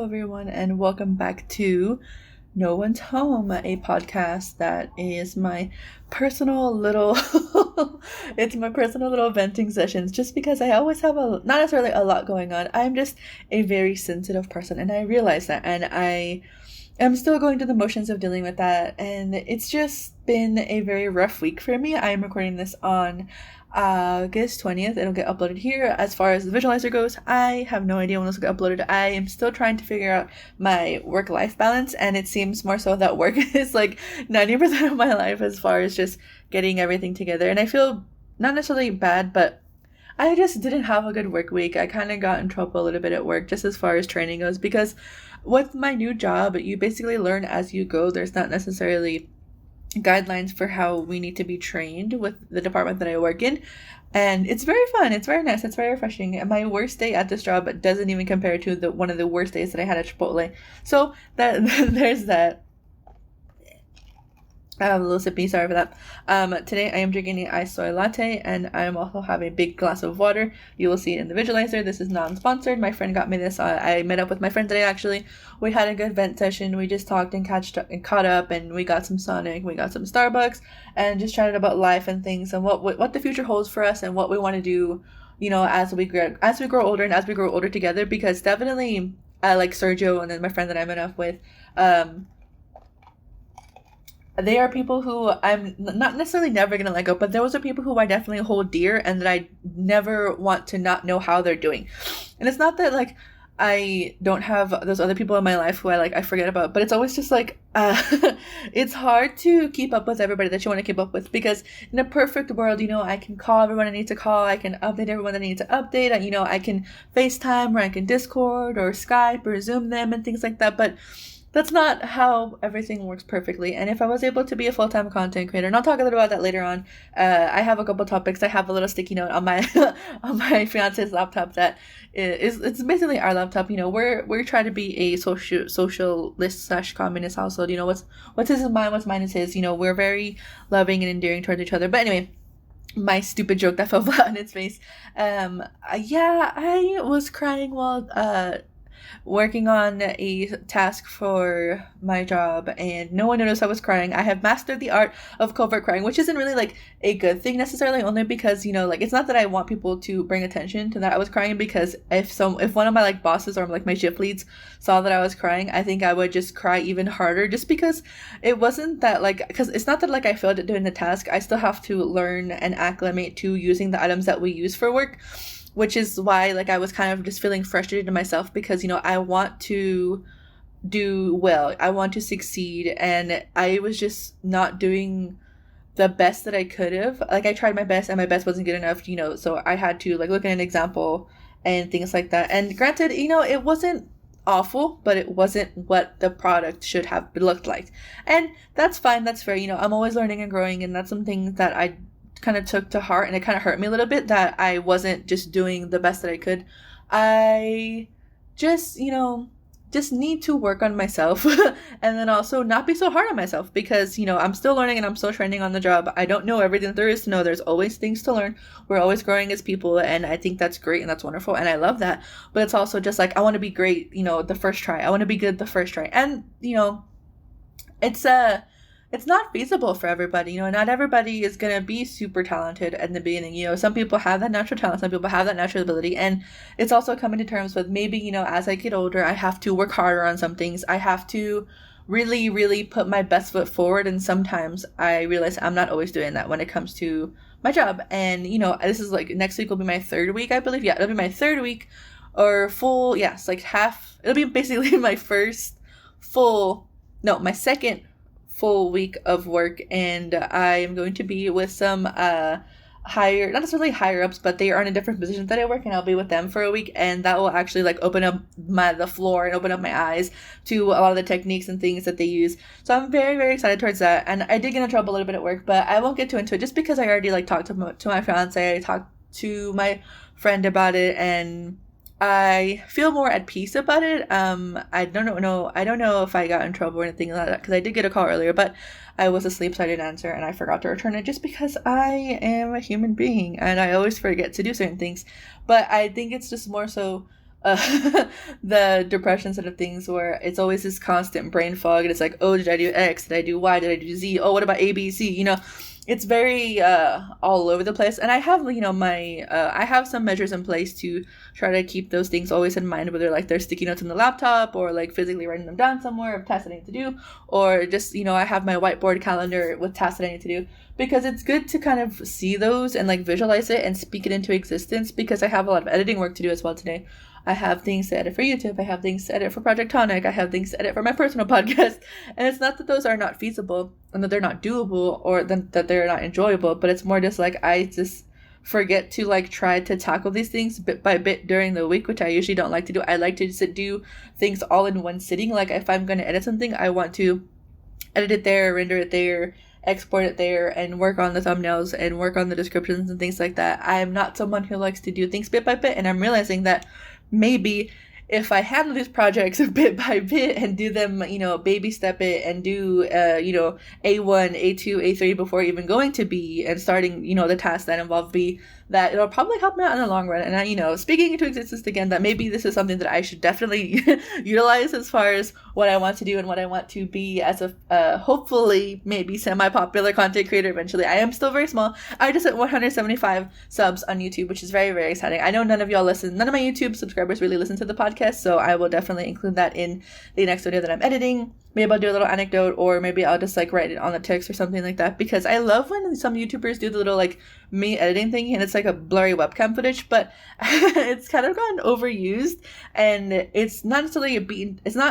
Hello, everyone, and welcome back to No One's Home, a podcast that is my personal little, it's my personal little venting sessions. Just because I always have not necessarily a lot going on. I'm just a very sensitive person, and I realize that, and I am still going through the motions of dealing with that, and it's just been a very rough week for me. I am recording this on August 20th. It'll get uploaded here. As far as the visualizer goes, I have no idea when this will get uploaded. I am still trying to figure out my work-life balance, and it seems more so that work is like 90% of my life as far as just getting everything together. And I feel not necessarily bad, but I just didn't have a good work week. I kind of got in trouble a little bit at work just as far as training goes, because with my new job, you basically learn as you go. There's not necessarily guidelines for how we need to be trained with the department that I work in, and it's very fun, it's very nice, it's very refreshing. And my worst day at this job doesn't even compare to the one of the worst days that I had at Chipotle, so that there's that. I have a little sippy, sorry for that. Today I am drinking an iced soy latte, and I am also have a big glass of water. You will see it in the visualizer. This is non-sponsored. My friend got me this. I met up with my friend today, actually. We had a good vent session. We just talked and caught up, and we got some Sonic, we got some Starbucks, and just chatted about life and things, and what the future holds for us, and what we want to do, as we grow older, and as we grow older together. Because definitely, like Sergio and then my friend that I met up with, they are people who I'm not necessarily never going to let go, but those are people who I definitely hold dear, and that I never want to not know how they're doing. And it's not that, like, I don't have those other people in my life who I forget about, but it's always just like, it's hard to keep up with everybody that you want to keep up with, because in a perfect world, I can call everyone I need to call, I can update everyone that I need to update, I can FaceTime, or I can Discord, or Skype, or Zoom them, and things like that, but that's not how everything works perfectly. And if I was able to be a full-time content creator, and I'll talk a little about that later on, I have a couple topics. I have a little sticky note on my on my fiance's laptop that it's basically our laptop. We're trying to be a socialist / communist household. What's his is mine, what's mine is his. We're very loving and endearing towards each other. But anyway, my stupid joke that fell flat on its face. I was crying while working on a task for my job, and no one noticed I was crying. I have mastered the art of covert crying, which isn't really like a good thing necessarily, only because it's not that I want people to bring attention to that I was crying, because if one of my bosses or my shift leads saw that I was crying, I think I would just cry even harder, just because it wasn't that because it's not that I failed at doing the task. I still have to learn and acclimate to using the items that we use for work, which is why I was kind of just feeling frustrated in myself, because I want to do well, I want to succeed, and I was just not doing the best that I could have. I tried my best, and my best wasn't good enough, so I had to look at an example and things like that. And granted, it wasn't awful, but it wasn't what the product should have looked like, and that's fine, that's fair. I'm always learning and growing, and that's something that I kind of took to heart, and it kind of hurt me a little bit that I wasn't just doing the best that I could. I just need to work on myself and then also not be so hard on myself, because I'm still learning and I'm still training on the job. I don't know everything that there is to know. There's always things to learn. We're always growing as people, and I think that's great and that's wonderful, and I love that. But it's also just I want to be great the first try. I want to be good the first try, and it's not feasible for everybody. Not everybody is going to be super talented in the beginning. Some people have that natural talent, some people have that natural ability, and it's also coming to terms with maybe, as I get older, I have to work harder on some things. I have to really, really put my best foot forward, and sometimes I realize I'm not always doing that when it comes to my job. And, this is next week will be my third week, I believe. Yeah, it'll be my third week, or full, yes, half. It'll be basically my my second full week of work, and I am going to be with some not necessarily higher ups, but they are in a different position that I work, and I'll be with them for a week, and that will actually open up the floor and open up my eyes to a lot of the techniques and things that they use. So I'm very, very excited towards that. And I did get in trouble a little bit at work, but I won't get too into it, just because I already talked to my fiance, I talked to my friend about it, and I feel more at peace about it. I don't know if I got in trouble or anything like that, because I did get a call earlier, but I was asleep, so I didn't answer, and I forgot to return it, just because I am a human being, and I always forget to do certain things. But I think it's just more so the depression side of things, where it's always this constant brain fog, and it's like, oh, did I do X? Did I do Y? Did I do Z? Oh, what about A, B, C? It's very all over the place. And I have, my I have some measures in place to try to keep those things always in mind, whether like they're sticky notes on the laptop, or like physically writing them down somewhere of tasks I need to do, or just, I have my whiteboard calendar with tasks that I need to do, because it's good to kind of see those and like visualize it and speak it into existence, because I have a lot of editing work to do as well today. I have things to edit for YouTube. I have things to edit for Project Tonic. I have things to edit for my personal podcast. And it's not that those are not feasible and that they're not doable, or that they're not enjoyable, but it's more just like I just forget to like try to tackle these things bit by bit during the week, which I usually don't like to do. I like to just do things all in one sitting. Like if I'm going to edit something, I want to edit it there, render it there, export it there, and work on the thumbnails and work on the descriptions and things like that. I'm not someone who likes to do things bit by bit, and I'm realizing that maybe if I handle these projects bit by bit and do them, baby step it and do, A1, A2, A3 before even going to B and starting, the tasks that involve B, that it'll probably help me out in the long run. And I, speaking into existence again, that maybe this is something that I should definitely utilize as far as what I want to do and what I want to be as a, hopefully, maybe semi-popular content creator eventually. I am still very small. I just hit 175 subs on YouTube, which is very, very exciting. I know none of y'all listen. None of my YouTube subscribers really listen to the podcast, so I will definitely include that in the next video that I'm editing. Maybe I'll do a little anecdote, or maybe I'll just like write it on the text or something like that, because I love when some YouTubers do the little like me editing thing and it's like a blurry webcam footage, but it's kind of gotten overused, and it's not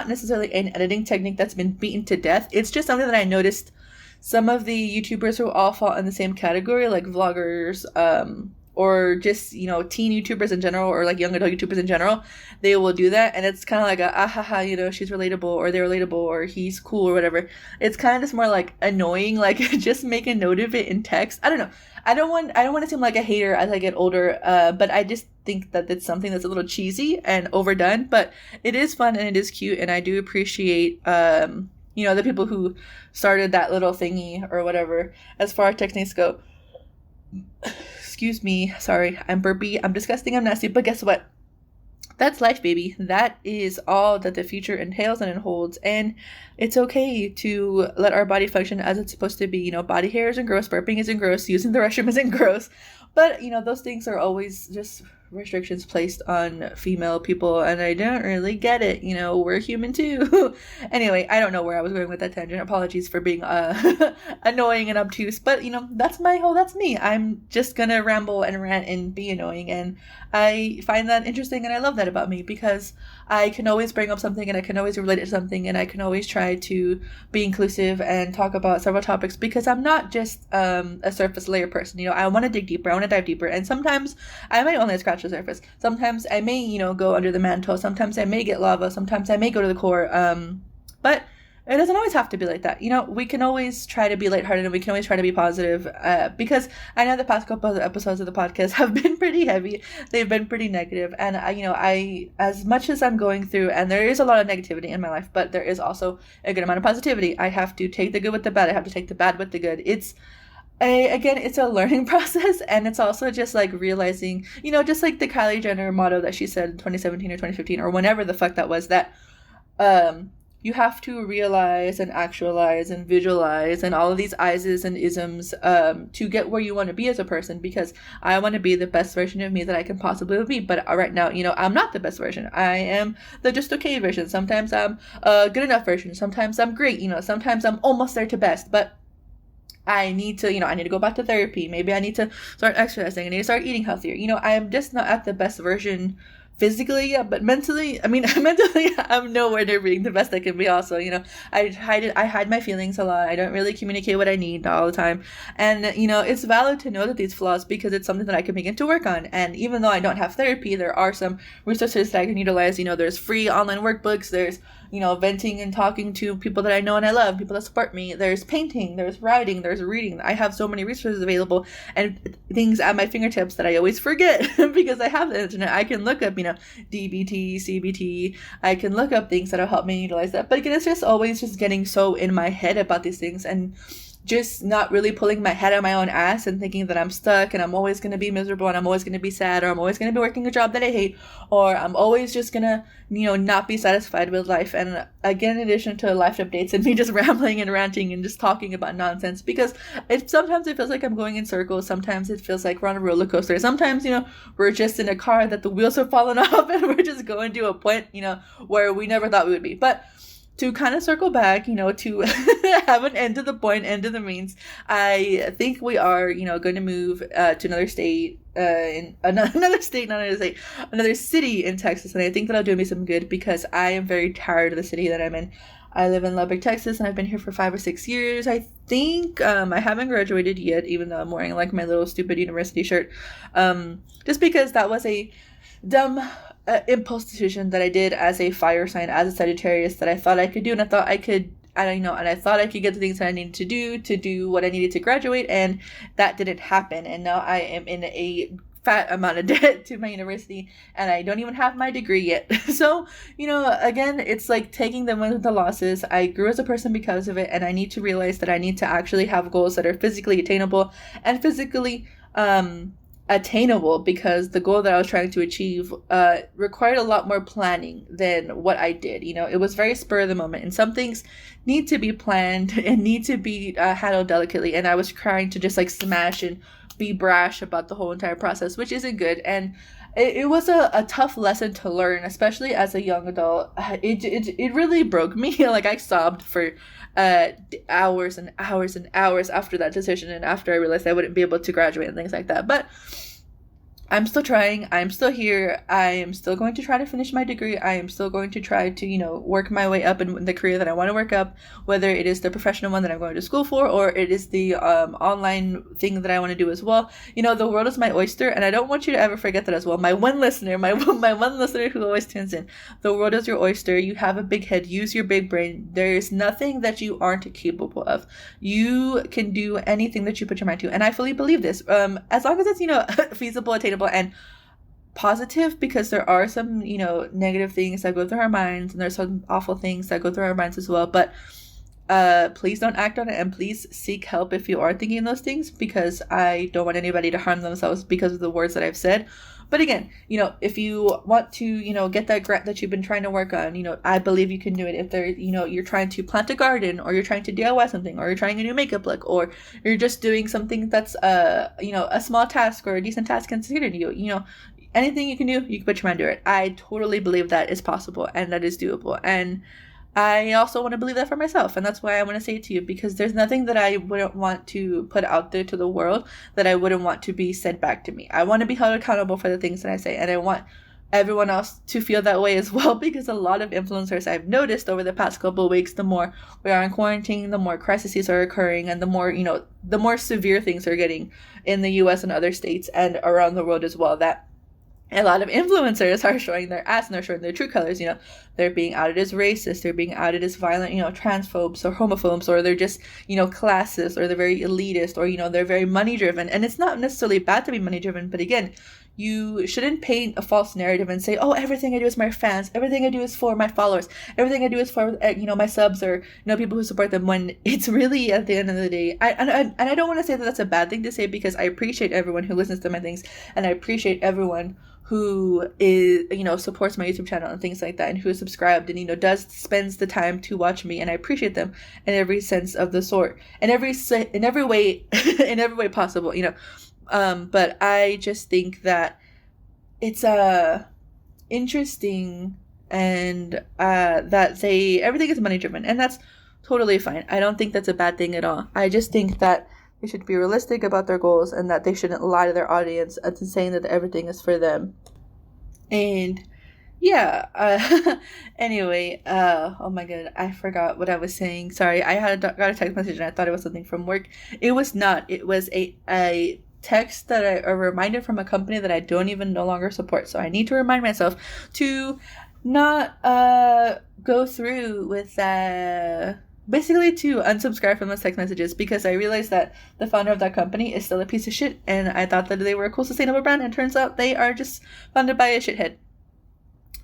necessarily an editing technique that's been beaten to death. It's just something that I noticed some of the YouTubers who all fall in the same category, like vloggers, or just, teen YouTubers in general, or like young adult YouTubers in general, they will do that, and it's kind of like she's relatable, or they're relatable, or he's cool, or whatever. It's kind of just more like annoying, like just make a note of it in text. I don't know. I don't want to seem like a hater as I get older, but I just think that it's something that's a little cheesy and overdone, but it is fun and it is cute, and I do appreciate, the people who started that little thingy or whatever as far as techniques go. Excuse me, sorry, I'm burpy, I'm disgusting, I'm nasty, but guess what? That's life, baby. That is all that the future entails and it holds, and it's okay to let our body function as it's supposed to be. Body hair isn't gross, burping isn't gross, using the restroom isn't gross, but those things are always just restrictions placed on female people, and I don't really get it. We're human too. Anyway, I don't know where I was going with that tangent. Apologies for being annoying and obtuse, but that's me. I'm just gonna ramble and rant and be annoying, and I find that interesting, and I love that about me, because I can always bring up something, and I can always relate it to something, and I can always try to be inclusive and talk about several topics, because I'm not just a surface layer person. I want to dig deeper, I want to dive deeper, and sometimes I might only scratch the surface. Sometimes I may, go under the mantle. Sometimes I may get lava. Sometimes I may go to the core. But it doesn't always have to be like that. We can always try to be lighthearted, and we can always try to be positive, because I know the past couple of episodes of the podcast have been pretty heavy. They've been pretty negative, and I as much as I'm going through, and there is a lot of negativity in my life, but there is also a good amount of positivity. I have to take the good with the bad. I have to take the bad with the good. It's a learning process, and it's also just like realizing, just like the Kylie Jenner motto that she said in 2017 or 2015 or whenever the fuck that was, that you have to realize and actualize and visualize and all of these I's and isms to get where you want to be as a person, because I want to be the best version of me that I can possibly be. But right now, I'm not the best version. I am the just okay version. Sometimes I'm a good enough version. Sometimes I'm great. Sometimes I'm almost there to best. But I need to, I need to go back to therapy. Maybe I need to start exercising. I need to start eating healthier. I am just not at the best version physically, but mentally, mentally, I'm nowhere near being the best I can be also. I hide my feelings a lot. I don't really communicate what I need all the time. And, it's valid to know that these flaws, because it's something that I can begin to work on. And even though I don't have therapy, there are some resources that I can utilize. There's free online workbooks. There's, venting and talking to people that I know and I love, people that support me. There's painting, there's writing, there's reading. I have so many resources available and things at my fingertips that I always forget because I have the internet. I can look up, DBT, CBT. I can look up things that'll help me utilize that. But again, it's just always just getting so in my head about these things. And just not really pulling my head out my own ass and thinking that I'm stuck and I'm always going to be miserable and I'm always going to be sad, or I'm always going to be working a job that I hate, or I'm always just going to, not be satisfied with life. And again, in addition to life updates and me just rambling and ranting and just talking about nonsense, because sometimes it feels like I'm going in circles. Sometimes it feels like we're on a roller coaster. Sometimes, we're just in a car that the wheels have fallen off and we're just going to a point, where we never thought we would be. But to kind of circle back, to have an end to the point, end to the means, I think we are, going to move to another state, in another state, not another state, another city in Texas. And I think that'll do me some good because I am very tired of the city that I'm in. I live in Lubbock, Texas, and I've been here for 5 or 6 years. I think I haven't graduated yet, even though I'm wearing like my little stupid university shirt. Just because that was a dumb impulse decision that I did as a fire sign, as a Sagittarius, that I thought I could do, and I thought I could, and I thought I could get the things that I needed to do what I needed to graduate, and that didn't happen. And now I am in a fat amount of debt to my university, and I don't even have my degree yet. So, again, it's like taking the wins with the losses. I grew as a person because of it, and I need to realize that I need to actually have goals that are physically attainable and physically attainable, because the goal that I was trying to achieve required a lot more planning than what I did. It was very spur of the moment, and some things need to be planned and need to be handled delicately, and I was trying to just like smash and be brash about the whole entire process, which isn't good. And it was a tough lesson to learn, especially as a young adult. It really broke me. Like, I sobbed for hours and hours and hours after that decision, and after I realized I wouldn't be able to graduate and things like that. But I'm still trying. I'm still here. I am still going to try to finish my degree. I am still going to try to, work my way up in the career that I want to work up, whether it is the professional one that I'm going to school for, or it is the online thing that I want to do as well. The world is my oyster, and I don't want you to ever forget that as well. My one listener who always tunes in, the world is your oyster. You have a big head. Use your big brain. There is nothing that you aren't capable of. You can do anything that you put your mind to, and I fully believe this. As long as it's, feasible, attainable, and positive, because there are some negative things that go through our minds, and there's some awful things that go through our minds as well. But please don't act on it, and please seek help if you are thinking those things, because I don't want anybody to harm themselves because of the words that I've said. But again, if you want to, get that grant that you've been trying to work on, I believe you can do it. If there, you're trying to plant a garden, or you're trying to DIY something, or you're trying a new makeup look, or you're just doing something that's, a small task or a decent task considered you, anything you can do, you can put your mind to it. I totally believe that is possible and that is doable. And I also want to believe that for myself, and that's why I want to say it to you, because there's nothing that I wouldn't want to put out there to the world that I wouldn't want to be said back to me. I want to be held accountable for the things that I say, and I want everyone else to feel that way as well, because a lot of influencers I've noticed over the past couple of weeks, the more we are in quarantine, the more crises are occurring, and the more severe things are getting in the US and other states and around the world as well, that a lot of influencers are showing their ass, and they're showing their true colors. They're being outed as racist, they're being outed as violent, transphobes or homophobes, or they're just, classist, or they're very elitist, or, they're very money driven. And it's not necessarily bad to be money driven, but again, you shouldn't paint a false narrative and say, oh, everything I do is my fans, everything I do is for my followers, everything I do is for, my subs, or, people who support them, when it's really, at the end of the day, I don't want to say that that's a bad thing to say, because I appreciate everyone who listens to my things, and I appreciate everyone who is, supports my YouTube channel and things like that, and who is subscribed and, spends the time to watch me, and I appreciate them in every sense of the sort, in every way, in every way possible, but I just think that it's interesting, and that everything is money driven, and that's totally fine. I don't think that's a bad thing at all. I just think that they should be realistic about their goals, and that they shouldn't lie to their audience into saying that everything is for them. And yeah, anyway, oh my god, I forgot what I was saying. Sorry, I got a text message and I thought it was something from work. It was not. It was a text a reminder from a company that I don't even no longer support. So I need to remind myself to not go through with basically to unsubscribe from those text messages, because I realized that the founder of that company is still a piece of shit, and I thought that they were a cool, sustainable brand, and turns out they are just funded by a shithead.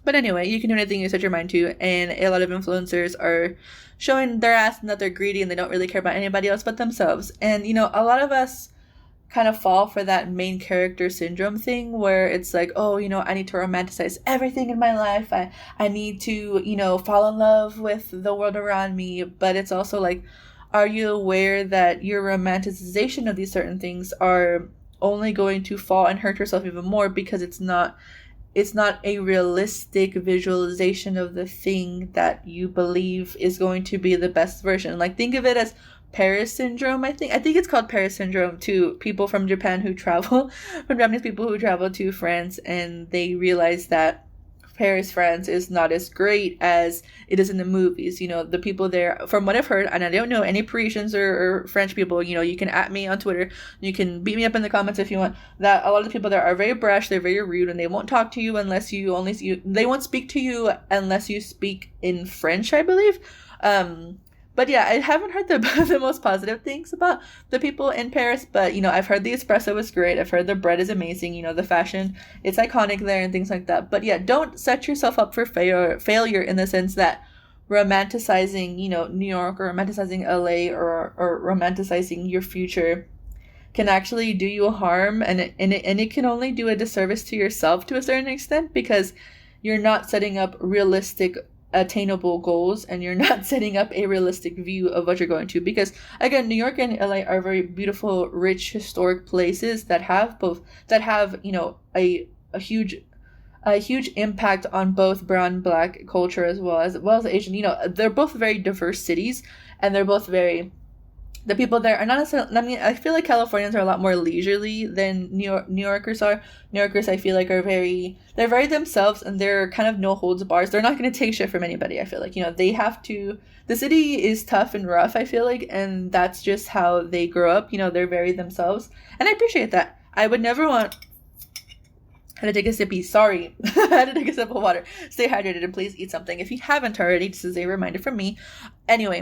But anyway, you can do anything you set your mind to, and a lot of influencers are showing their ass and that they're greedy and they don't really care about anybody else but themselves. And, a lot of us kind of fall for that main character syndrome thing where it's like, oh, I need to romanticize everything in my life. I need to, fall in love with the world around me. But it's also like, are you aware that your romanticization of these certain things are only going to fall and hurt yourself even more because it's not a realistic visualization of the thing that you believe is going to be the best version. Like, think of it as Paris syndrome. I think it's called Paris syndrome to people from Japan who travel, from Japanese people who travel to France, and they realize that Paris, France is not as great as it is in the movies. The people there, from what I've heard, and I don't know any Parisians or French people, you can at me on Twitter, you can beat me up in the comments if you want, that a lot of the people there are very brash, they're very rude, and they won't talk to you unless they won't speak to you unless you speak in French, I believe. But yeah, I haven't heard the most positive things about the people in Paris, but I've heard the espresso is great. I've heard the bread is amazing. The fashion, it's iconic there and things like that. But yeah, don't set yourself up for failure in the sense that romanticizing, New York or romanticizing LA or romanticizing your future can actually do you harm, and it can only do a disservice to yourself to a certain extent because you're not setting up realistic attainable goals and you're not setting up a realistic view of what you're going to, because again, New York and LA are very beautiful, rich, historic places that have a huge impact on both brown and black culture as well as Asian. They're both very diverse cities, and they're both very, the people there are not necessarily, I mean, I feel like Californians are a lot more leisurely than New Yorkers are. New Yorkers, I feel like, they're very themselves, and they're kind of no holds bars. They're not going to take shit from anybody, I feel like. They have to, the city is tough and rough, I feel like, and that's just how they grow up. They're very themselves, and I appreciate that. I would never want, had to take a sippy, sorry. I had to take a sip of water. Stay hydrated and please eat something if you haven't already. This is a reminder from me. Anyway,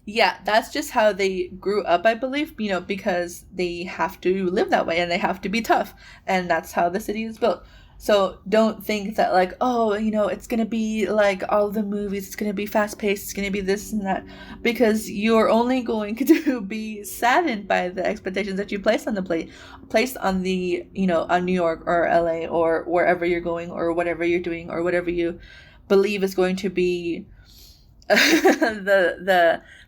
yeah, that's just how they grew up, I believe, because they have to live that way and they have to be tough. And that's how the city is built. So don't think that like, oh, it's going to be like all the movies. It's going to be fast paced. It's going to be this and that, because you're only going to be saddened by the expectations that you placed on on New York or LA or wherever you're going or whatever you're doing or whatever you believe is going to be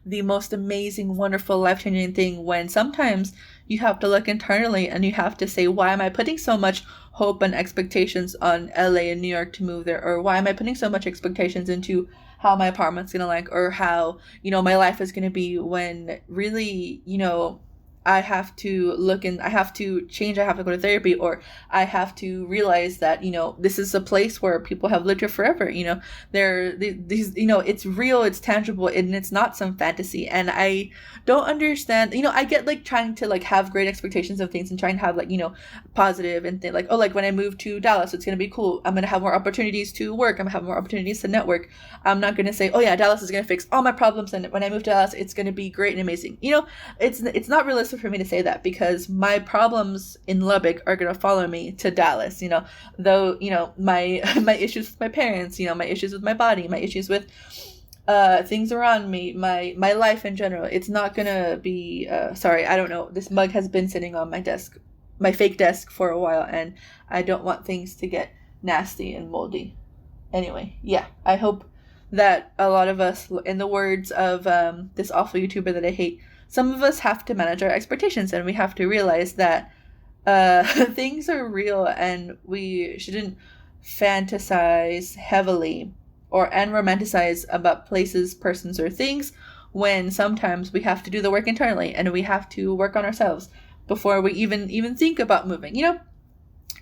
the most amazing, wonderful, life-changing thing, when sometimes you have to look internally and you have to say, why am I putting so much hope and expectations on LA and New York to move there? Or why am I putting so much expectations into how my apartment's gonna or how, my life is gonna be, when really, I have to look and I have to change, I have to go to therapy, or I have to realize that, this is a place where people have lived here forever, these, it's real, it's tangible, and it's not some fantasy. And I don't understand, I get like trying to like have great expectations of things and trying to have like, positive and like, oh, like when I move to Dallas, it's going to be cool. I'm going to have more opportunities to work. I'm going to have more opportunities to network. I'm not going to say, oh yeah, Dallas is going to fix all my problems, and when I move to Dallas, it's going to be great and amazing. It's not realistic for me to say that, because my problems in Lubbock are going to follow me to Dallas, though, my issues with my parents, my issues with my body, my issues with things around me, my life in general, it's not going to be, sorry, I don't know. This mug has been sitting on my desk, my fake desk, for a while, and I don't want things to get nasty and moldy. Anyway, yeah, I hope that a lot of us, in the words of this awful YouTuber that I hate, some of us have to manage our expectations, and we have to realize that things are real, and we shouldn't fantasize heavily and romanticize about places, persons, or things, when sometimes we have to do the work internally and we have to work on ourselves before we even think about moving.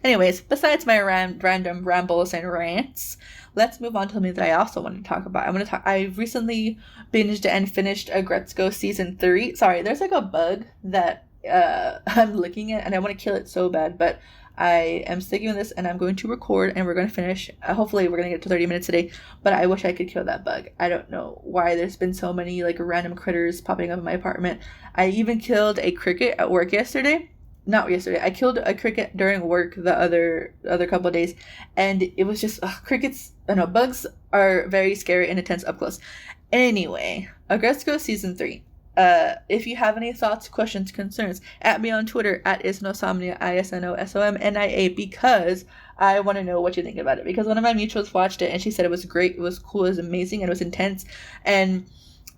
Anyways, besides my random rambles and rants, let's move on to something that I also want to talk about. I recently binged and finished aggretsuko season 3. Sorry, there's like a bug that I'm looking at, and I want to kill it so bad, but I am sticking with this, and I'm going to record, and we're going to finish. Hopefully we're going to get to 30 minutes today, but I wish I could kill that bug. I don't know why there's been so many like random critters popping up in my apartment. I even killed a cricket at work yesterday. not yesterday. I killed a cricket during work the other couple of days, and it was just crickets. I know bugs are very scary and intense up close. Anyway, aggretsuko season 3. If you have any thoughts, questions, concerns, at me on Twitter at isnosomnia, ISNOSOMNIA, because I want to know what you think about it. Because one of my mutuals watched it and she said it was great, it was cool, it was amazing, and it was intense. And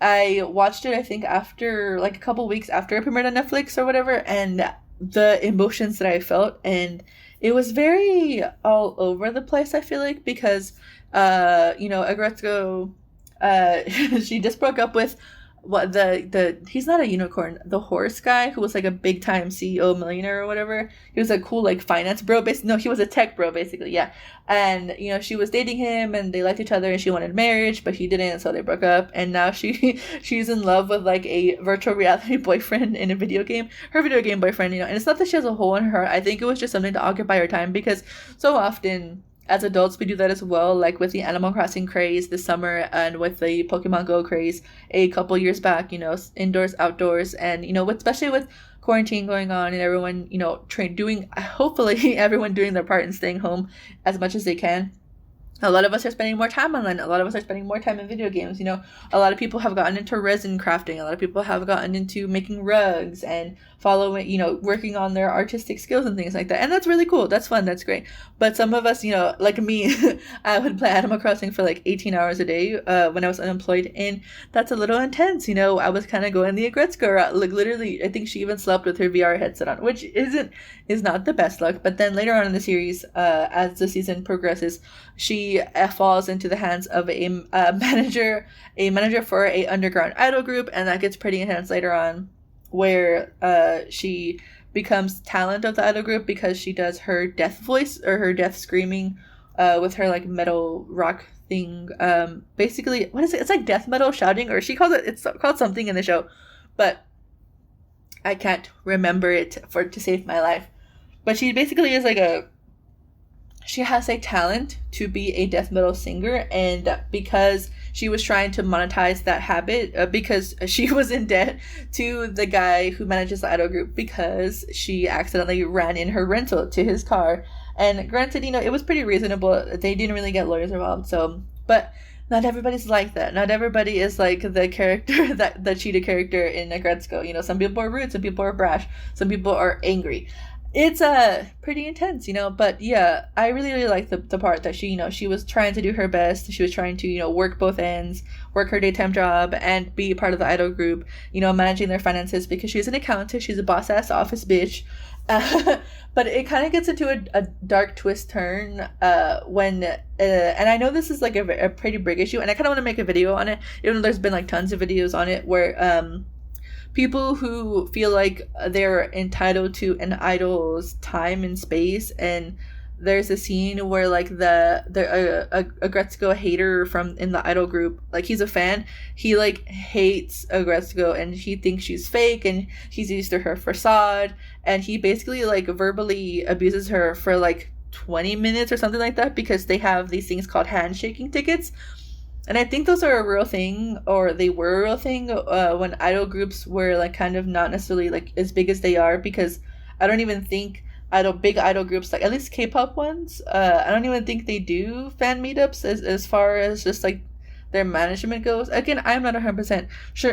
I watched it, I think, after like a couple weeks after it premiered on Netflix or whatever, and the emotions that I felt, and it was very all over the place, I feel like, because aggretsuko, she just broke up with the he's not a unicorn, the horse guy who was like a big time CEO millionaire or whatever. He was a cool like finance bro, no, he was a tech bro basically, yeah. And she was dating him and they liked each other and she wanted marriage, but he didn't, so they broke up. And now she's in love with like a virtual reality boyfriend in a video game, her video game boyfriend. And it's not that she has a hole in her heart. I think it was just something to occupy her time, because so often as adults we do that as well, like with the Animal Crossing craze this summer and with the Pokemon Go craze a couple years back, indoors, outdoors, and especially with quarantine going on and everyone hopefully everyone doing their part and staying home as much as they can. A lot of us are spending more time online. A lot of us are spending more time in video games. A lot of people have gotten into resin crafting. A lot of people have gotten into making rugs and following, working on their artistic skills and things like that. And that's really cool. That's fun. That's great. But some of us, like me, I would play Animal Crossing for like 18 hours a day when I was unemployed. And that's a little intense. I was kind of going the aggretsuko route. Like literally, I think she even slept with her VR headset on, which is not the best luck. But then later on in the series, as the season progresses, she falls into the hands of a manager for a underground idol group, and that gets pretty intense later on, where she becomes talent of the idol group because she does her death voice or her death screaming with her like metal rock thing. Basically, what is it? It's like death metal shouting, or she calls it's called something in the show, but I can't remember it to save my life. But she basically is she has a talent to be a death metal singer, and because she was trying to monetize that habit, because she was in debt to the guy who manages the idol group because she accidentally ran in her rental to his car. And granted, it was pretty reasonable. They didn't really get lawyers involved, but not everybody's like that. Not everybody is like the character, the cheetah character in aggretsuko. Some people are rude, some people are brash, some people are angry. It's pretty intense, but yeah, I really, really like the part that she was trying to do her best. She was trying to, work both ends, work her daytime job, and be part of the idol group, managing their finances, because she's an accountant, she's a boss-ass office bitch. But it kind of gets into a dark twist turn when, and I know this is like a pretty big issue, and I kind of want to make a video on it, even though there's been like tons of videos on it, where people who feel like they're entitled to an idol's time and space. And there's a scene where like the aggretsuko hater from in the idol group, like he's a fan, he like hates aggretsuko and he thinks she's fake and he's used to her facade, and he basically like verbally abuses her for like 20 minutes or something like that, because they have these things called handshaking tickets. And I think those are a real thing, or they were a real thing when idol groups were like kind of not necessarily like as big as they are, because I don't even think big idol groups, like at least K-pop ones, I don't even think they do fan meetups as far as just like their management goes. Again, I'm not 100% sure,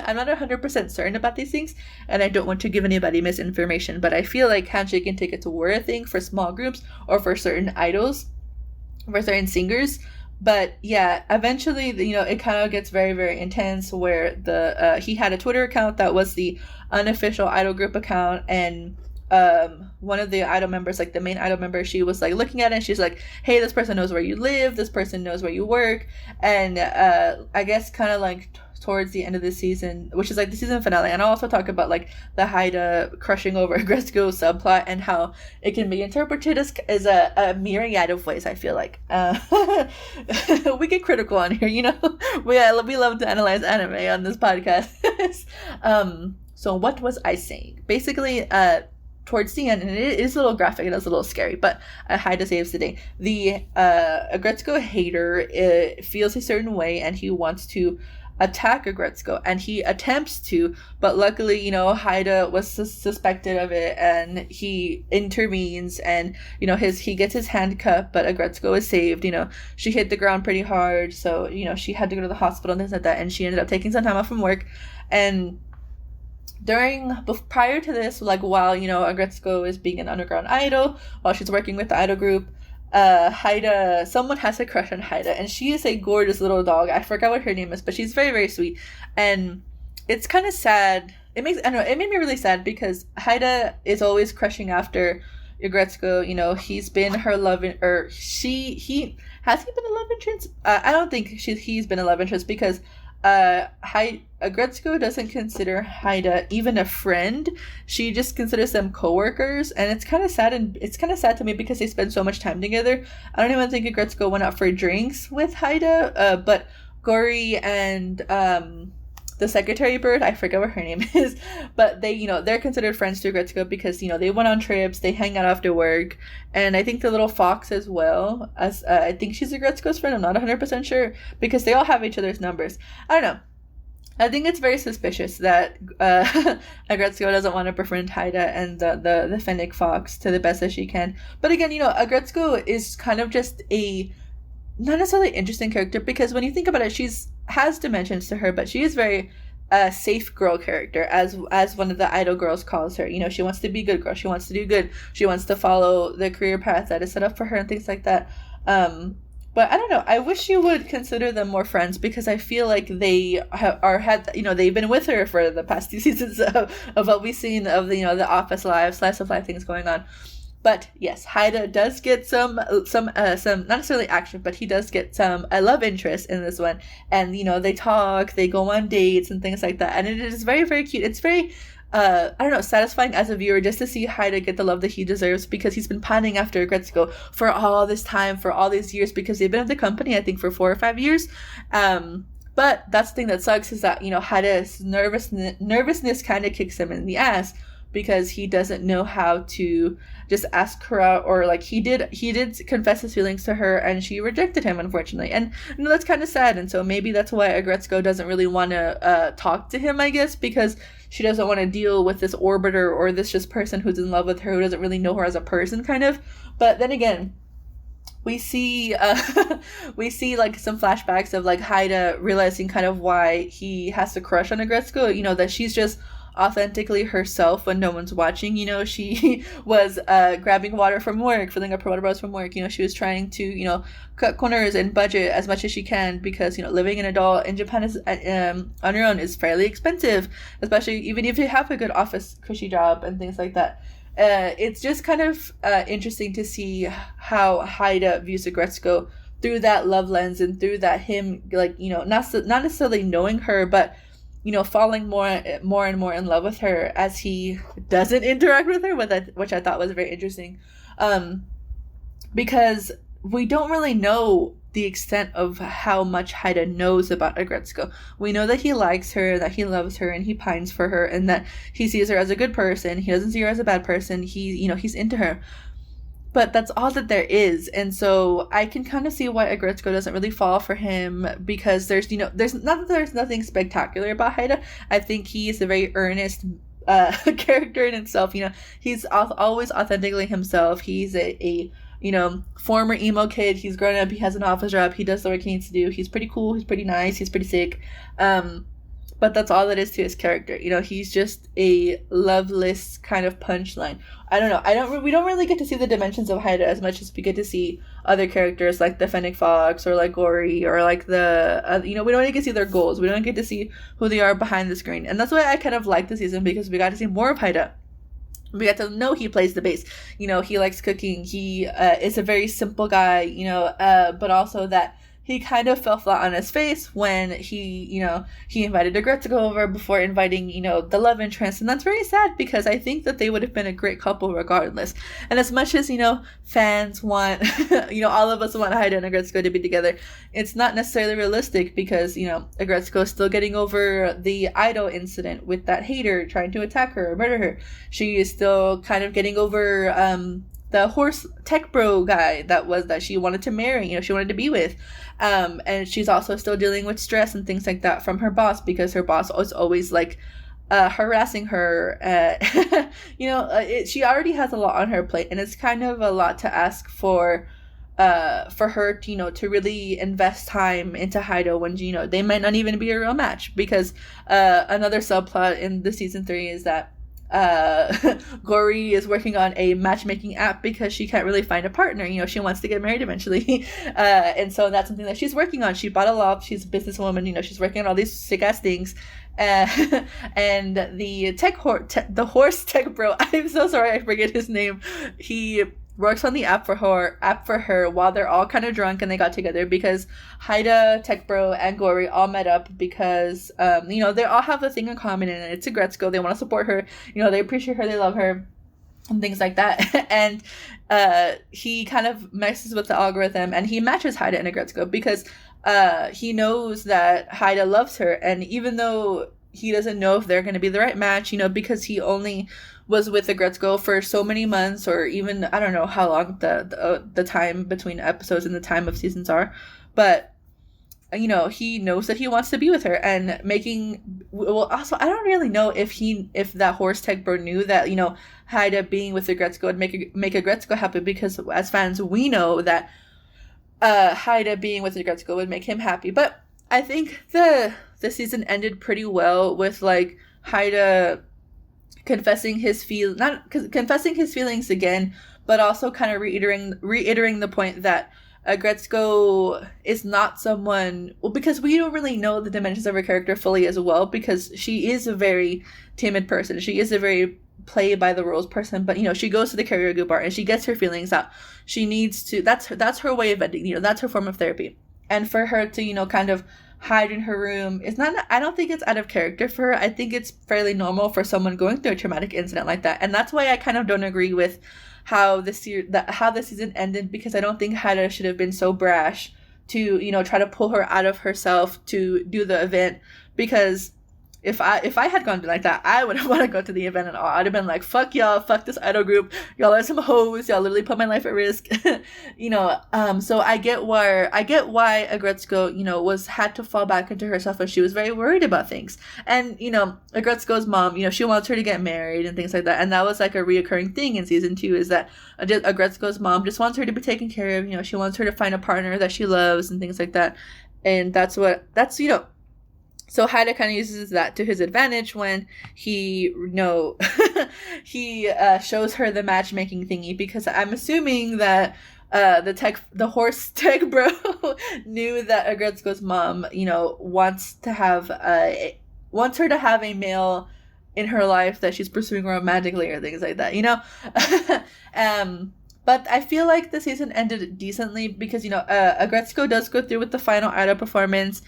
I'm not 100% certain about these things, and I don't want to give anybody misinformation, but I feel like handshaking tickets were a thing for small groups or for certain idols, for certain singers. But yeah, eventually, it kind of gets very, very intense, where he had a Twitter account that was the unofficial idol group account, and one of the idol members, like the main idol member, she was like looking at it and she's like, hey, this person knows where you live, this person knows where you work. And I guess kind of like towards the end of the season, which is like the season finale, and I'll also talk about like the Haida crushing over aggretsuko subplot and how it can be interpreted as a myriad of ways. I feel like we get critical on here, we love to analyze anime on this podcast. So what was I saying? Basically, towards the end, and it is a little graphic and it's a little scary, but Haida saves the day. The aggretsuko hater feels a certain way, and he wants to attack Agretsuko, and he attempts to, but luckily, Haida was suspected of it, and he intervenes, and he gets his hand cut, but Agretsuko is saved. She hit the ground pretty hard, so she had to go to the hospital and things like that, and she ended up taking some time off from work. And prior to this, like while Agretsuko is being an underground idol, while she's working with the idol group, someone has a crush on Haida, and she is a gorgeous little dog. I forgot what her name is, but she's very, very sweet. And it's kind of sad. It made me really sad because Haida is always crushing after Agretsuko. He's been her love, or he has he been a love interest? I don't think he's been a love interest because Agretsuko doesn't consider Haida even a friend. She just considers them coworkers, and it's kind of sad. And it's kind of sad to me because they spend so much time together. I don't even think Agretsuko went out for drinks with Haida. But Gori and the secretary bird, I forget what her name is, but they're considered friends to Agretsuko because they went on trips, they hang out after work, and I think the little fox as well, as I think she's Agretsuko's friend. I'm not 100% sure because they all have each other's numbers. I don't know. I think it's very suspicious that Agretsuko doesn't want to befriend Haida and the fennec fox to the best that she can. But again, Agretsuko is kind of just a not necessarily interesting character because when you think about it, has dimensions to her, but she is very safe girl character, as one of the idol girls calls her. She wants to be a good girl. She wants to do good. She wants to follow the career path that is set up for her and things like that. But I don't know. I wish you would consider them more friends because I feel like they they've been with her for the past 2 seasons of what we've seen of the office life, slice of life things going on. But yes, Haida does get some not necessarily action, but he does get some love interest in this one. And they talk, they go on dates and things like that. And it is very, very cute. It's very I don't know, satisfying as a viewer just to see Haida get the love that he deserves because he's been pining after Agretsuko for all this time, for all these years, because they've been at the company, I think, for 4 or 5 years. But that's the thing that sucks is that, Haida's nervousness kind of kicks him in the ass because he doesn't know how to just ask her out, or like he did confess his feelings to her and she rejected him, unfortunately. And that's kind of sad. And so maybe that's why Agretsuko doesn't really want to talk to him, I guess, because she doesn't want to deal with this orbiter or this just person who's in love with her who doesn't really know her as a person, kind of. But then again, we see like some flashbacks of like Haida realizing kind of why he has to crush on Agretsuko, that she's just authentically herself when no one's watching. She was grabbing water from work, filling up her water bottles from work. She was trying to cut corners and budget as much as she can because living in Japan is on your own is fairly expensive, especially even if you have a good office cushy job and things like that. It's just kind of interesting to see how Haida views Agretsuko through that love lens and through that him, like, not necessarily knowing her, but falling more and more in love with her as he doesn't interact with her, which I thought was very interesting, because we don't really know the extent of how much Haida knows about Agretsuko. We know that he likes her, that he loves her, and he pines for her, and that he sees her as a good person. He doesn't see her as a bad person. He's into her. But that's all that there is. And so I can kind of see why Agretsuko doesn't really fall for him, because there's nothing spectacular about Haida. I think he is a very earnest character in himself. He's always authentically himself. He's a former emo kid. He's grown up. He has an office job. He does the work he needs to do. He's pretty cool. He's pretty nice. He's pretty sick. But that's all that is to his character. He's just a loveless kind of punchline. I don't know. We don't really get to see the dimensions of Haida as much as we get to see other characters like the Fennec Fox or like Gori or like the, we don't really get to see their goals. We don't get to see who they are behind the screen. And that's why I kind of like the season, because we got to see more of Haida. We got to know he plays the bass. He likes cooking. He is a very simple guy, but also that he kind of fell flat on his face when he invited Agretsuko over before inviting, the love interest. And that's very sad, because I think that they would have been a great couple regardless. And as much as, fans want, all of us want Haida and Agretsuko to be together, it's not necessarily realistic, because, Agretsuko is still getting over the idol incident with that hater trying to attack her or murder her. She is still kind of getting over, the horse tech bro guy that she wanted to marry, she wanted to be with. And she's also still dealing with stress and things like that from her boss, because her boss was always like harassing her. She already has a lot on her plate, and it's kind of a lot to ask for her to really invest time into Haida when they might not even be a real match. Because another subplot in the season 3 is that Gori is working on a matchmaking app because she can't really find a partner. She wants to get married eventually. And so that's something that she's working on. She bought a loft. She's a businesswoman. She's working on all these sick ass things. And the horse tech bro, I'm so sorry I forget his name. He works on the app for her while they're all kind of drunk, and they got together because Haida, Tech Bro, and Gori all met up because they all have a thing in common, and it's aggretsuko. They want to support her, they appreciate her, they love her, and things like that. And he kind of messes with the algorithm, and he matches Haida and aggretsuko because he knows that Haida loves her, and even though he doesn't know if they're going to be the right match, because he only was with aggretsuko for so many months, or even I don't know how long the time between episodes and the time of seasons are, but he knows that he wants to be with her. And also I don't really know if that horse tech bro knew that Haida being with aggretsuko would make aggretsuko happy, because as fans we know that Haida being with aggretsuko would make him happy. But I think the season ended pretty well with like Haida confessing his feelings again, but also kind of reiterating the point that aggretsuko is not someone, because we don't really know the dimensions of her character fully as well, because she is a very timid person. She is a very play by the rules person, but she goes to the karaoke bar and she gets her feelings out. She needs to, that's her way of venting, that's her form of therapy. And for her to kind of hide in her room is not, I don't think it's out of character for her. I think it's fairly normal for someone going through a traumatic incident like that. And that's why I kind of don't agree with how the season ended, because I don't think Haida should have been so brash to try to pull her out of herself to do the event. Because if I had gone like that, I wouldn't want to go to the event at all. I'd have been like, fuck y'all, fuck this idol group, y'all are some hoes, y'all literally put my life at risk. So I get why aggretsuko had to fall back into herself, and she was very worried about things. And aggretsuko's mom, she wants her to get married and things like that, and that was like a reoccurring thing in season 2, is that aggretsuko's mom just wants her to be taken care of. She wants her to find a partner that she loves and things like that. And so Haida kind of uses that to his advantage when he shows her the matchmaking thingy, because I'm assuming that the horse tech bro knew that aggretsuko's mom wants her to have a male in her life that she's pursuing romantically or things like that. But I feel like the season ended decently because, aggretsuko does go through with the final idol performance.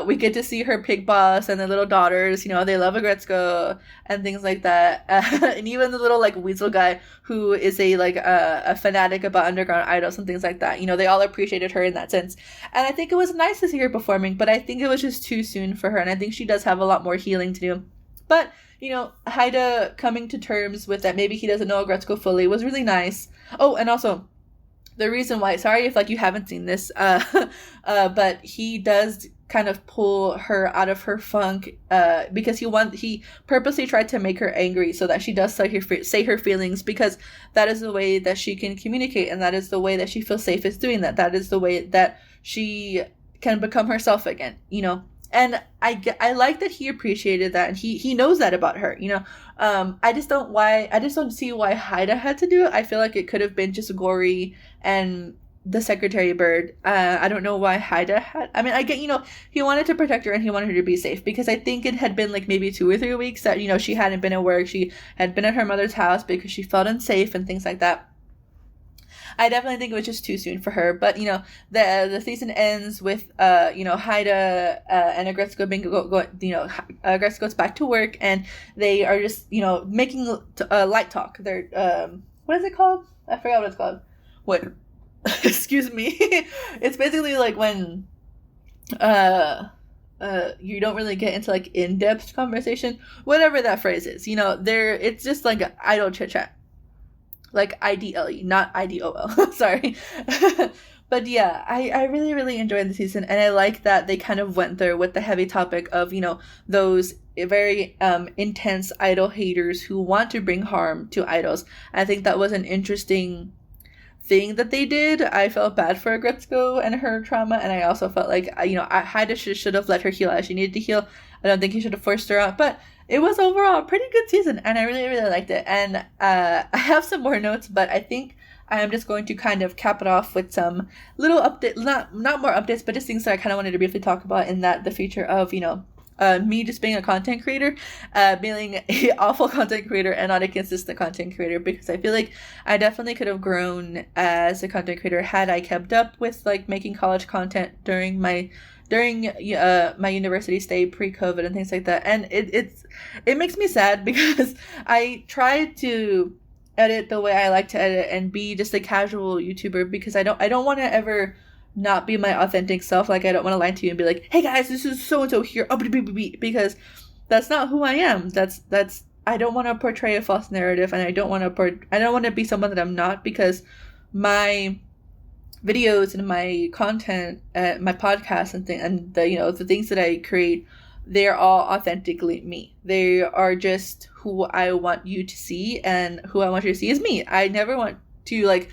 We get to see her pig boss and the little daughters, they love aggretsuko and things like that. And even the little, weasel guy who is a fanatic about underground idols and things like that. They all appreciated her in that sense. And I think it was nice to see her performing, but I think it was just too soon for her. And I think she does have a lot more healing to do. But Haida coming to terms with that maybe he doesn't know aggretsuko fully was really nice. Oh, and also, the reason why, sorry if you haven't seen this, but he does kind of pull her out of her funk, because he purposely tried to make her angry so that she does say her feelings, because that is the way that she can communicate, and that is the way that she feels safest doing that. That is the way that she can become herself again, And I like that he appreciated that, and he knows that about her, I just don't see why Haida had to do it. I feel like it could have been just Gori and the secretary bird. I don't know why Haida had, I get, he wanted to protect her and he wanted her to be safe, because I think it had been maybe 2 or 3 weeks that, she hadn't been at work. She had been at her mother's house because she felt unsafe and things like that. I definitely think it was just too soon for her. But, the season ends with, Haida and aggretsuko aggretsuko's back to work, and they are just, making light talk. They're, what is it called? I forgot what it's called. What? Excuse me. It's basically when, you don't really get into in-depth conversation, whatever that phrase is. It's just idle chit-chat. like IDLE, not IDOL. Sorry. But yeah, I really, really enjoyed the season, and I like that they kind of went there with the heavy topic of, those very intense idol haters who want to bring harm to idols. I think that was an interesting thing that they did. I felt bad for aggretsuko and her trauma, and I also felt like, Haida should have let her heal as she needed to heal. I don't think he should have forced her out, but it was overall a pretty good season, and I really, really liked it. And I have some more notes, but I think I am just going to kind of cap it off with some little update, not more updates, but just things that I kind of wanted to briefly talk about, in that the future of, me just being a content creator, being an awful content creator and not a consistent content creator, because I feel like I definitely could have grown as a content creator had I kept up with like making college content during my university stay pre-COVID and things like that. And it makes me sad because I tried to edit the way I like to edit and be just a casual YouTuber, because I don't want to ever not be my authentic self. Like, I don't want to lie to you and be like, hey guys, this is so and so here, because that's not who I am. That's I don't want to portray a false narrative, and I don't want to be someone that I'm not, because my videos and my content, my podcast and the things that I create, they're all authentically me. They are just who I want you to see, and who I want you to see is me. I never want to like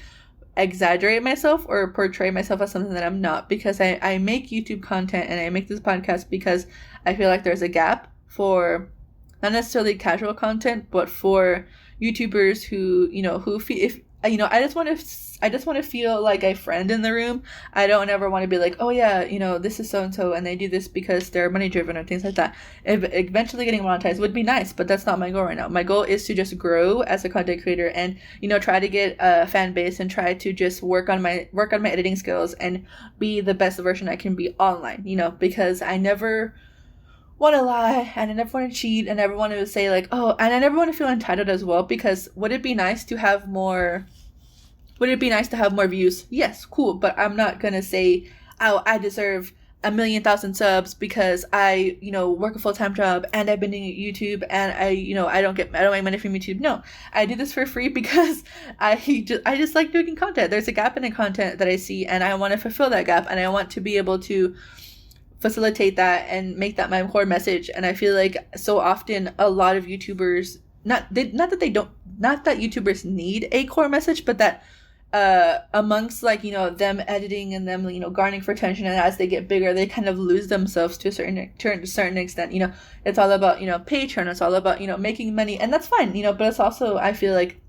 exaggerate myself or portray myself as something that I'm not, because I make YouTube content and I make this podcast because I feel like there's a gap for not necessarily casual content, but for YouTubers who feel, if I just want to feel like a friend in the room. I don't ever want to be like, oh yeah, this is so and so, and they do this because they're money driven or things like that. Eventually getting monetized would be nice, but that's not my goal right now. My goal is to just grow as a content creator, and try to get a fan base, and try to just work on my editing skills and be the best version I can be online. Because I never want to lie, and I never want to cheat, and I never want to say like, oh, and I never want to feel entitled as well, because would it be nice to have more views? Yes, cool, but I'm not gonna say, oh, I deserve 1,000,000 subs because I, work a full-time job and I've been doing YouTube, and I don't make money from YouTube. No, I do this for free because I just like doing content. There's a gap in the content that I see, and I want to fulfill that gap, and I want to be able to facilitate that and make that my core message. And I feel like so often a lot of YouTubers, not that YouTubers need a core message, but that amongst like them editing and them garnering for attention, and as they get bigger they kind of lose themselves to a certain extent. It's all about Patreon, it's all about making money, and that's fine, but it's also, I feel like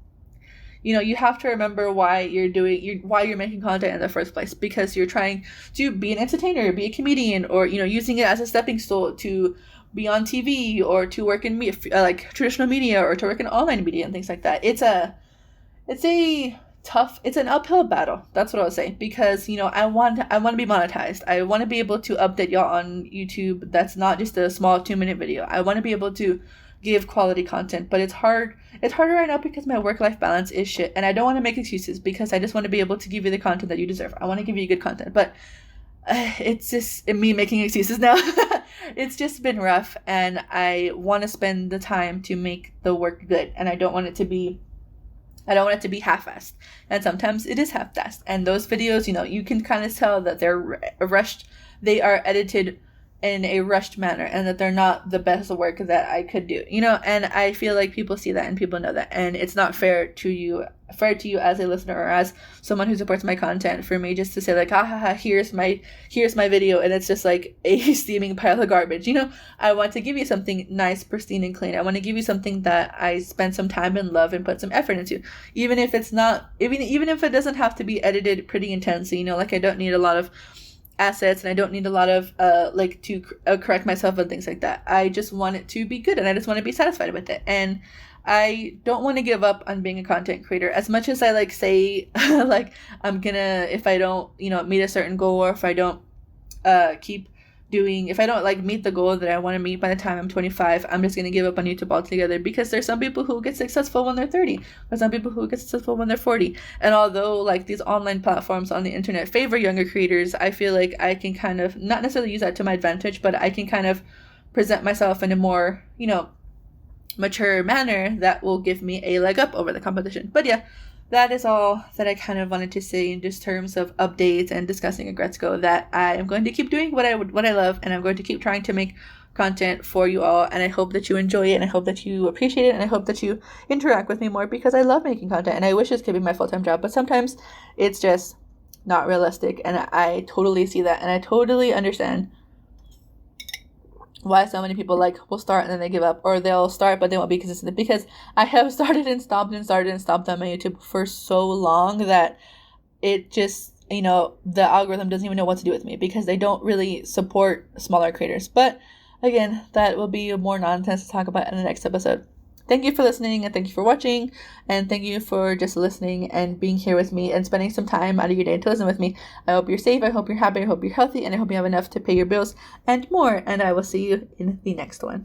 you have to remember why you're making content in the first place, because you're trying to be an entertainer, be a comedian, or using it as a stepping stone to be on TV, or to work in like traditional media, or to work in online media and things like that. It's an uphill battle. That's what I would say, because I want to be monetized. I want to be able to update y'all on YouTube. That's not just a small 2-minute video. I want to be able to give quality content, but it's harder right now because my work-life balance is shit, and I don't want to make excuses, because I just want to be able to give you the content that you deserve. I want to give you good content, but it's just me making excuses now. It's just been rough, and I want to spend the time to make the work good, and I don't want it to be half-assed. And sometimes it is half-assed. And those videos, you can kind of tell that they're rushed. They are edited in a rushed manner, and that they're not the best work that I could do. And I feel like people see that and people know that. And it's not fair to you as a listener or as someone who supports my content, for me just to say like, here's my video, and it's just like a steaming pile of garbage. I want to give you something nice, pristine, and clean. I want to give you something that I spent some time and love and put some effort into, even if it's not, even if it doesn't have to be edited pretty intensely. Like, I don't need a lot of assets, and I don't need a lot of to correct myself and things like that. I just want it to be good, and I just want to be satisfied with it. And I don't want to give up on being a content creator, as much as I say like I'm gonna, if I don't meet a certain goal, or if I don't if I don't meet the goal that I want to meet by the time I'm 25, I'm just gonna give up on YouTube altogether, because there's some people who get successful when they're 30, or some people who get successful when they're 40. And although these online platforms on the internet favor younger creators, I feel like I can kind of not necessarily use that to my advantage, but I can kind of present myself in a more mature manner that will give me a leg up over the competition. But yeah, that is all that I kind of wanted to say in just terms of updates and discussing aggretsuko, that I am going to keep doing what I love, and I'm going to keep trying to make content for you all, and I hope that you enjoy it, and I hope that you appreciate it, and I hope that you interact with me more, because I love making content, and I wish this could be my full-time job, but sometimes it's just not realistic, and I totally see that, and I totally understand why so many people will start and then they give up, or they'll start but they won't be consistent, because I have started and stopped on my YouTube for so long that it just, the algorithm doesn't even know what to do with me, because they don't really support smaller creators. But again, that will be more nonsense to talk about in the next episode. Thank you for listening, and thank you for watching, and thank you for just listening and being here with me and spending some time out of your day to listen with me. I hope you're safe, I hope you're happy, I hope you're healthy, and I hope you have enough to pay your bills and more, and I will see you in the next one.